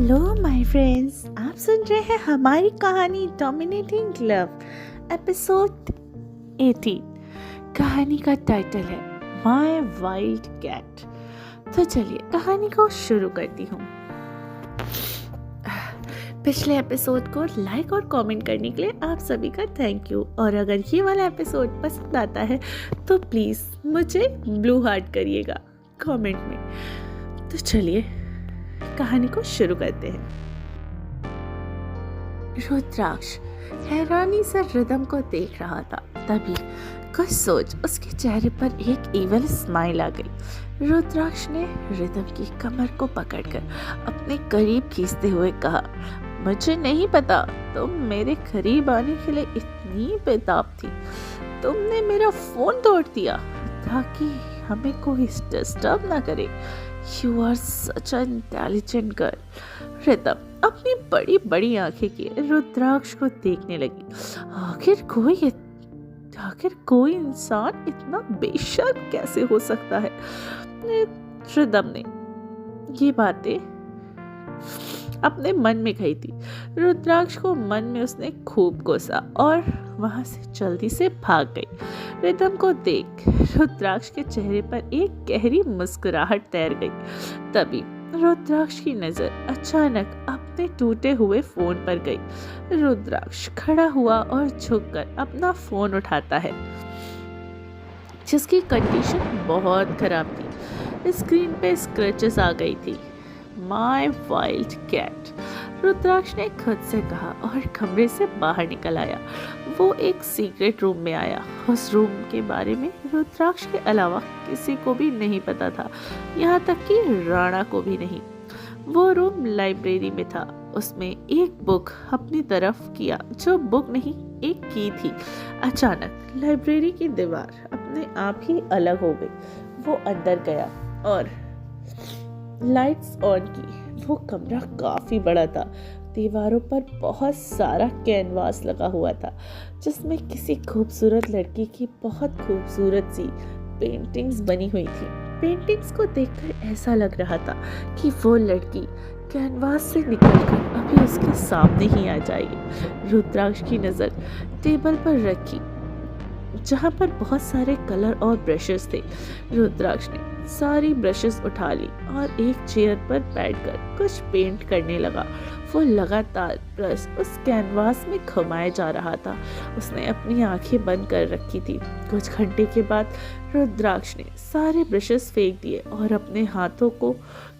Hello my friends, आप सुन रहे हैं हमारी कहानी डोमिनेटिंग लव एपिसोड 18। कहानी का टाइटल है माय वाइल्ड कैट। तो चलिए कहानी को शुरू करती हूँ। पिछले एपिसोड को लाइक और कमेंट करने के लिए आप सभी का थैंक यू। और अगर ये वाला एपिसोड पसंद आता है तो प्लीज़ मुझे ब्लू हार्ट करिएगा कमेंट में। तो चलिए कहानी को शुरू करते हैं। रुद्राक्ष हैरानी से रिदम को देख रहा था। तभी कुछ सोच उसके चेहरे पर एक इवल स्माइल आ गई। रुद्राक्ष ने रिदम की कमर को पकड़कर अपने करीब खींचते हुए कहा, मुझे नहीं पता तुम मेरे करीब आने के लिए इतनी बेताब थी। तुमने मेरा फोन तोड़ दिया ताकि हमें कोई डिस्टर्ब ना करे। You are such an intelligent girl. Rhythm अपनी बड़ी बड़ी आंखें किए रुद्राक्ष को देखने लगी। आखिर कोई इंसान इतना बेशर्म कैसे हो सकता है। रिदम ने ये बातें अपने मन में कही थी। रुद्राक्ष को मन में उसने खूब कोसा और वहां से जल्दी से भाग गई। रिदम को देख रुद्राक्ष के चेहरे पर एक गहरी मुस्कुराहट तैर गई। तभी रुद्राक्ष की नजर अचानक अपने टूटे हुए फोन पर गई। रुद्राक्ष खड़ा हुआ और झुककर अपना फोन उठाता है, जिसकी कंडीशन बहुत खराब थी। स्क्रीन पे स्क्रैचेस आ गई थी। माय वाइल्ड कैट, रुद्राक्ष ने खुद से कहा और कमरे से बाहर निकल आया। वो एक सीक्रेट रूम में आया। उस रूम के बारे में रुद्राक्ष के अलावा किसी को भी नहीं पता था, यहाँ तक कि राणा को भी नहीं। वो रूम लाइब्रेरी में था। उसमें एक बुक अपनी तरफ किया, जो बुक नहीं एक की थी। अचानक लाइब्रेरी की दीवार अपने आप ही अलग हो गई। वो अंदर गया और लाइट्स ऑन की। वो कमरा काफी बड़ा था। दीवारों पर बहुत सारा कैनवास लगा हुआ था, जिसमें किसी खूबसूरत लड़की की बहुत खूबसूरत सी पेंटिंग्स बनी हुई थी। पेंटिंग्स को देखकर ऐसा लग रहा था कि वो लड़की कैनवास से निकलकर अभी उसके सामने ही आ जाएगी। रुद्राक्ष की नज़र टेबल पर रखी, जहाँ पर बहुत सारे कलर और ब्रशेस थे। रुद्राक्ष ने सारी ब्रशेस उठा ली और एक चेयर पर बैठकर कुछ पेंट करने लगा। वो लगातार ब्रश उस कैनवास में घुमाए जा रहा था। उसने अपनी आंखें बंद कर रखी थी। कुछ घंटे के बाद रुद्राक्ष ने सारे ब्रशेस फेंक दिए और अपने हाथों को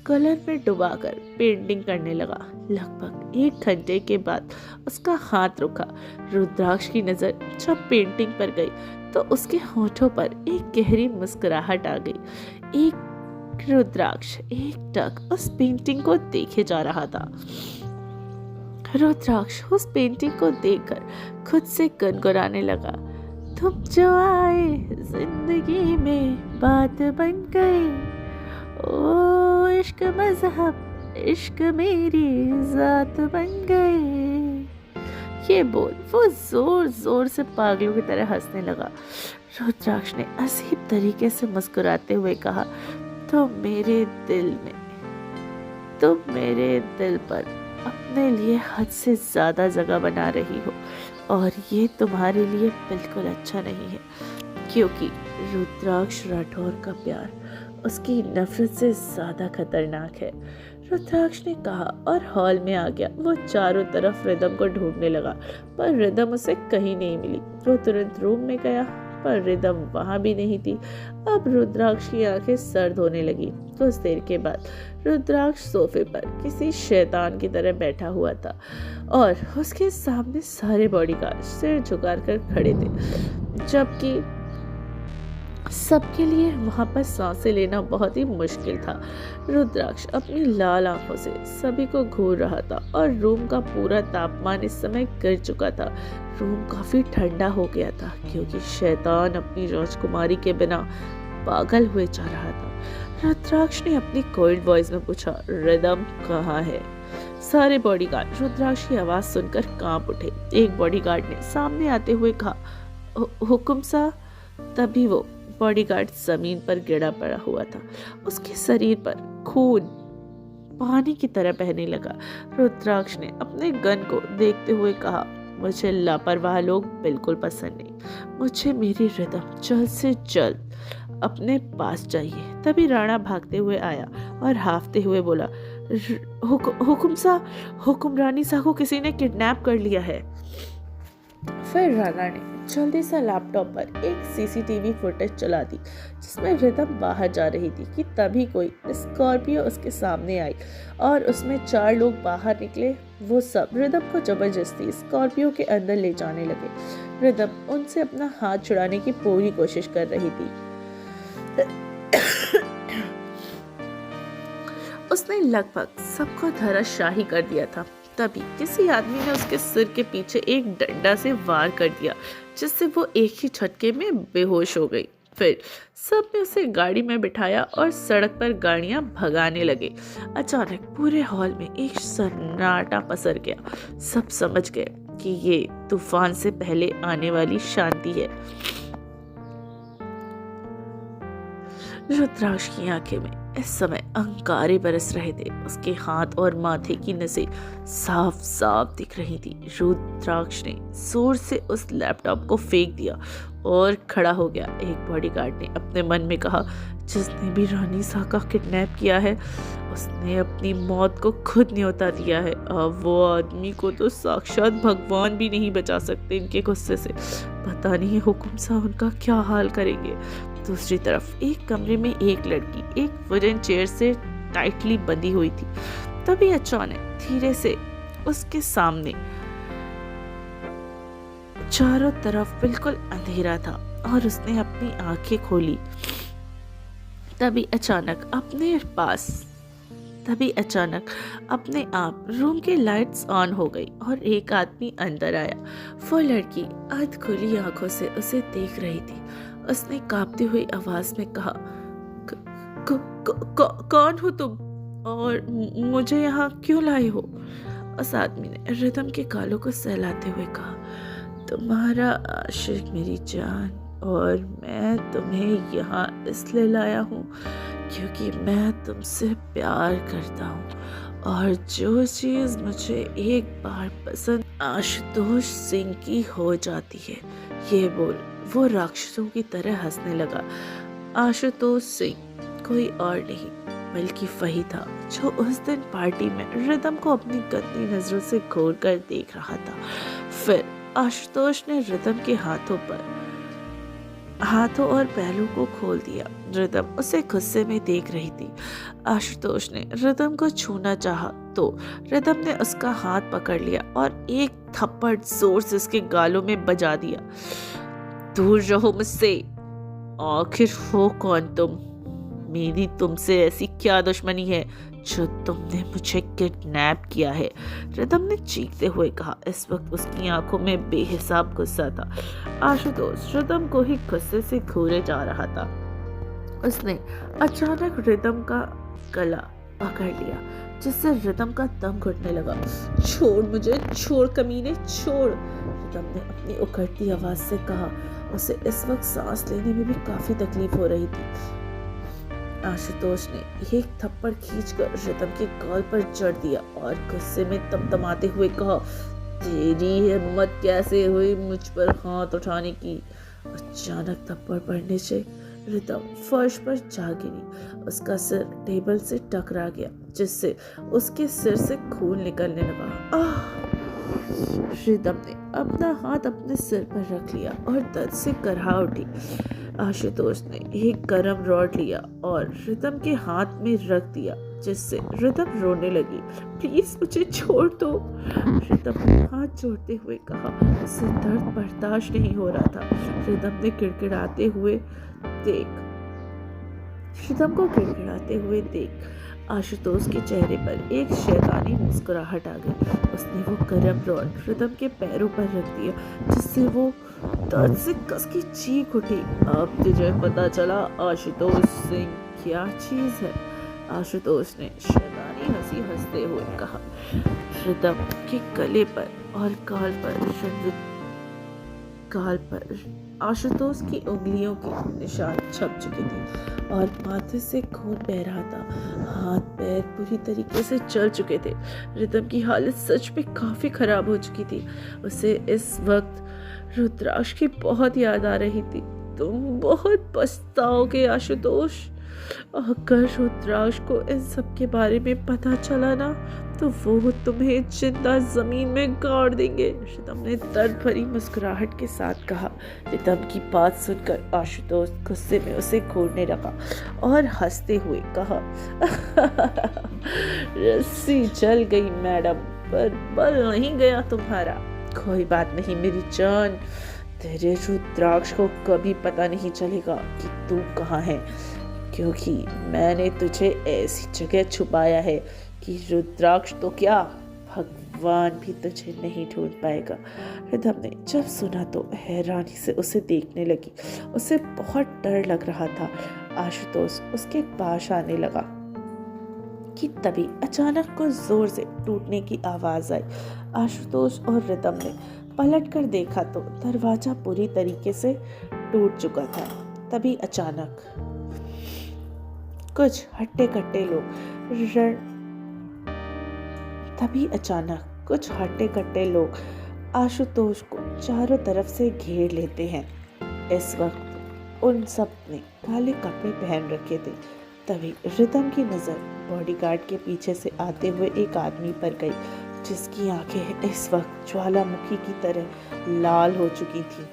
कलर में डुबाकर पेंटिंग करने लगा। लगभग एक घंटे के बाद उसका हाथ रुका। रुद्राक्ष की नज़र जब पेंटिंग पर गई तो उसके होठों पर एक गहरी मुस्कुराहट आ गई। एक रुद्राक्ष एकटक उस पेंटिंग को देखे जा रहा था। रुद्राक्ष उस पेंटिंग को देखकर खुद से गुनगुनाने लगा, तुम जो आए जिंदगी में बात बन गई। ओ इश्क मजहब, इश्क मेरी जात बन गई। ये बोल वो जोर जोर से पागलों की तरह हंसने लगा। रुद्राक्ष ने अजीब तरीके से मुस्कुराते हुए कहा, तुम मेरे दिल पर अपने लिए हद से ज्यादा जगह बना रही हो, और ये तुम्हारे लिए बिल्कुल अच्छा नहीं है, क्योंकि रुद्राक्ष राठौर का प्यार उसकी नफरत से ज्यादा खतरनाक है। रुद्राक्ष ने कहा और हॉल में आ गया। वो चारों तरफ रिदम को ढूंढने लगा, पर रिदम उसे कहीं नहीं मिली। वो तुरंत रूम में गया, पर रिदम वहां भी नहीं थी। अब रुद्राक्ष की आंखें सर्द होने लगी। कुछ देर के बाद रुद्राक्ष सोफे पर किसी शैतान की तरह बैठा हुआ था और उसके सामने सारे बॉडीगार्ड सिर झुकाकर खड़े थे, जबकि सबके लिए वहां पर सांसें लेना बहुत ही मुश्किल था। रुद्राक्ष अपनी लाल आंखों से सभी को घूर रहा था और रूम का पूरा तापमान इस समय गिर चुका था। रूम काफी ठंडा हो गया था, क्योंकि शैतान अपनी राजकुमारी के बिना पागल हुए जा रहा था। रुद्राक्ष ने अपनी कोल्ड वॉइस में पूछा, रिदम कहाँ है? सारे बॉडीगार्ड रुद्राक्ष की आवाज सुनकर कांप उठे। एक बॉडीगार्ड ने सामने आते हुए कहा, हुकुम सा। तभी वो बॉडीगार्ड जमीन पर गिरा पड़ा हुआ था। उसके शरीर पर खून पानी की तरह बहने लगा। रुद्राक्ष ने अपने गन को देखते हुए कहा, मुझे लापरवाह लोग बिल्कुल पसंद नहीं। मुझे मेरी रिदम जल्द से जल्द अपने पास चाहिए। तभी राणा भागते हुए आया और हाफते हुए बोला, हुक्मरानी सा को किसी ने किडनैप कर लिया है। फिर राणा ने जल्दी से लैपटॉप पर एक सीसीटीवी फुटेज चला दी जिसमें रिदम बाहर जा रही थी कि तभी कोई स्कॉर्पियो उसके सामने आई और उसमें 4 लोग बाहर निकले। वो सब रिदम को जबरदस्ती स्कॉर्पियो के अंदर ले जाने लगे। रिदम उनसे अपना हाथ छुड़ाने की पूरी कोशिश कर रही थी। उसने लगभग सबको धराशाही कर दिया था। तभी किसी आदमी ने उसके सिर के पीछे एक डंडा से वार कर दिया जिससे वो एक ही झटके में बेहोश हो गई। फिर सब ने उसे गाड़ी में बिठाया और सड़क पर गाड़ियां भगाने लगे। अचानक पूरे हॉल में एक सन्नाटा पसर गया। सब समझ गए कि ये तूफान से पहले आने वाली शांति है। रुद्राक्ष की आंखें में इस समय अंगारे बरस रहे थे। उसके हाथ और माथे की नसें साफ साफ दिख रही थी। रुद्राक्ष ने जोर से उस लैपटॉप को फेंक दिया और खड़ा हो गया। एक बॉडीगार्ड ने अपने मन में कहा, जिसने भी रानी सा का किडनैप किया है उसने अपनी मौत को खुद न्योता दिया है। अब वो आदमी को तो साक्षात भगवान भी नहीं बचा सकते इनके गुस्से से। पता नहीं हुकुम सा उनका क्या हाल करेंगे। दूसरी तरफ एक कमरे में एक लड़की एक वुडन चेयर से टाइटली बंधी हुई थी। तभी अचानक धीरे से उसके सामने चारों तरफ बिल्कुल अंधेरा था और उसने अपनी आंखें खोली। तभी अचानक अपने आप रूम की लाइट्स ऑन हो गई और एक आदमी अंदर आया। वो लड़की अध खुली आंखों से उसे देख रही थी। उसने कांपती हुई आवाज में कहा, कौन हो तुम और मुझे यहाँ क्यों लाए हो? उस आदमी ने रिदम के गालों को सहलाते हुए कहा, तुम्हारा आशिक मेरी जान, और मैं तुम्हें यहाँ इसलिए लाया हूँ क्योंकि मैं तुमसे प्यार करता हूँ और जो चीज़ मुझे एक बार पसंद आशुतोष सिंह की हो जाती है। ये बोल वो राक्षसों की तरह हंसने लगा। आशुतोष सिंह कोई और नहीं बल्कि वही था जो उस दिन पार्टी में रिदम को अपनी गंदी नजरों से घूर कर देख रहा था। फिर आशुतोष ने रिदम के हाथों और पहलू को खोल दिया। रिदम उसे गुस्से में देख रही थी। आशुतोष ने रिदम को छूना चाहा तो रिदम ने उसका हाथ पकड़ लिया और एक थप्पड़ जोर से उसके गालों में बजा दिया। दूर रहो मुझसे, आखिर हो कौन तुम? मेरी तुमसे ऐसी क्या दुश्मनी है जो तुमने मुझे किडनैप किया है? रिदम ने चीखते हुए कहा। इस वक्त उसकी आंखों में बेहिसाब गुस्सा था। आशुतोष रिदम को ही गुस्से से घूरे जा रहा था। उसने अचानक रिदम का गला पकड़ लिया जिससे रिदम का दम घुटने लगा। छोड़ मुझे, छोड़ कमीने, छोड़, रिदम ने अपनी उखड़ती आवाज से कहा। उसे इस वक्त सांस लेने में भी काफी तकलीफ हो रही थी। आशुतोष ने एक थप्पड़ खींचकर रिदम के गाल पर जड़ दिया और गुस्से में तमतमाते हुए कहा, तेरी हिम्मत कैसे हुई मुझ पर हाथ उठाने की? अचानक थप्पड़ पड़ने से रिदम फर्श पर जा गिरी। उसका सिर टेबल से टकरा गया जिससे उसके सिर से खून निकलने लगा। रिदम ने अपना हाथ अपने सिर पर रख लिया और दर्द से करहा उठी। आशुतोष ने एक गरम रॉड लिया और रिदम के हाथ में रख दिया जिससे रिदम रोने लगी। प्लीज मुझे छोड़ दो, रिदम ने हाथ जोड़ते हुए कहा। उसे दर्द बर्दाश्त नहीं हो रहा था। रिदम को गिड़गिड़ाते हुए देख आशुतोष के चेहरे पर एक शैतानी मुस्कुराहट आ गई। उसने वो गरम रॉड रिदम के पैरों पर रख दिया जिससे वो दर्द से कस की चीख उठी। अब तुझे पता चला आशुतोष सिंह क्या चीज है? आशुतोष ने शैतानी हंसी हंसते हुए कहा। रिदम के गले पर और गाल पर आशुतोष की उंगलियों के निशान छप चुके थे और माथे से खून बह रहा था। हाथ पैर पूरी तरीके से चल चुके थे। रिदम की हालत सच में काफ़ी ख़राब हो चुकी थी। उसे इस वक्त रुद्राक्ष की बहुत याद आ रही थी। तुम बहुत पछताओगे आशुतोष। अगर रुद्राक्ष को इन सब के बारे में पता चला ना तो वो तुम्हें जिंदा जमीन में गाड़ देंगे। रिदम ने दर्द भरी मुस्कुराहट के साथ कहा। रिदम की बात सुनकर आशुतोष गुस्से में उसे घूरने लगा और हंसते हुए कहा, रस्सी जल गई मैडम, पर बल नहीं गया तुम्हारा। कोई बात नहीं मेरी जान, तेरे रुद्राक्ष को कभी पता नहीं चलेगा कि तू कहाँ है, क्योंकि मैंने तुझे ऐसी जगह छुपाया है कि रुद्राक्ष तो क्या, भगवान भी तुझे नहीं ढूंढ पाएगा। रिदम ने जब सुना तो हैरानी से उसे देखने लगी। उसे बहुत डर लग रहा था। आशुतोष उसके पास आने लगा कि तभी अचानक कुछ जोर से टूटने की आवाज आई। आशुतोष और रिदम ने पलट कर देखा तो दरवाजा पूरी तरीके से टूट चुका था। तभी अचानक कुछ हट्टे कट्टे लोग आशुतोष को चारों तरफ से घेर लेते हैं। इस वक्त उन सब ने काले कपड़े पहन रखे थे। तभी रिदम की नजर बॉडीगार्ड के पीछे से आते हुए एक आदमी पर गई, जिसकी आंखें इस वक्त ज्वालामुखी की तरह लाल हो चुकी थी।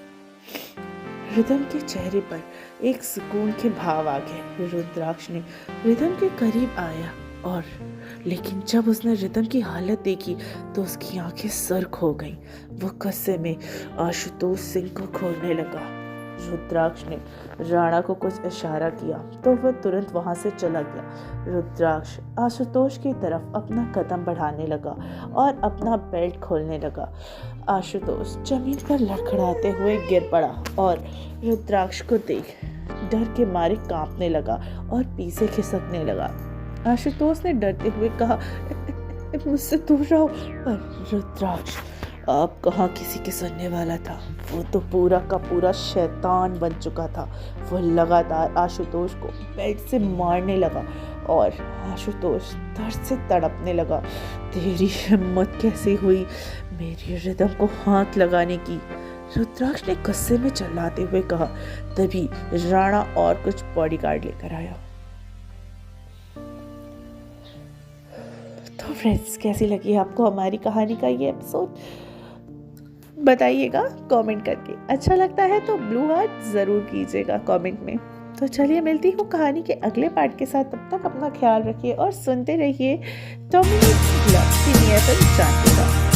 रिदम के चेहरे पर एक सुकून के भाव आ गए। रुद्राक्ष ने रिदम के करीब आया और लेकिन जब उसने रिदम की हालत देखी तो उसकी आंखें सर्क हो गईं। वो गुस्से में आशुतोष सिंह को घूरने लगा। रुद्राक्ष ने राणा को कुछ इशारा किया तो वह तुरंत वहां से चला गया। रुद्राक्ष आशुतोष की तरफ अपना कदम बढ़ाने लगा और अपना बेल्ट खोलने लगा। आशुतोष जमीन पर लड़खड़ाते हुए गिर पड़ा और रुद्राक्ष को देख डर के मारे कांपने लगा और पीछे खिसकने लगा। आशुतोष ने डरते हुए कहा, मुझसे दूर रहो। पर रुद्राक्ष अब कहाँ किसी के सुनने वाला था। वो तो पूरा का पूरा शैतान बन चुका था। वो लगातार आशुतोष को बेल्ट से मारने लगा और आशुतोष दर्द से तड़पने लगा। तेरी हिम्मत कैसी हुई मेरी रिदम को हाथ लगाने की, रुद्राक्ष ने गुस्से में चिल्लाते हुए कहा। तभी राणा और कुछ बॉडीगार्ड लेकर आया। तो फ्रेंड्स, कैसी लगी आपको हमारी कहानी का ये एपिसोड, बताइएगा कमेंट करके। अच्छा लगता है तो ब्लू हार्ट ज़रूर कीजिएगा कमेंट में। तो चलिए मिलती हूँ कहानी के अगले पार्ट के साथ। तब तक अपना ख्याल रखिए और सुनते रहिए टॉमी लव सिनी एफएम जानते।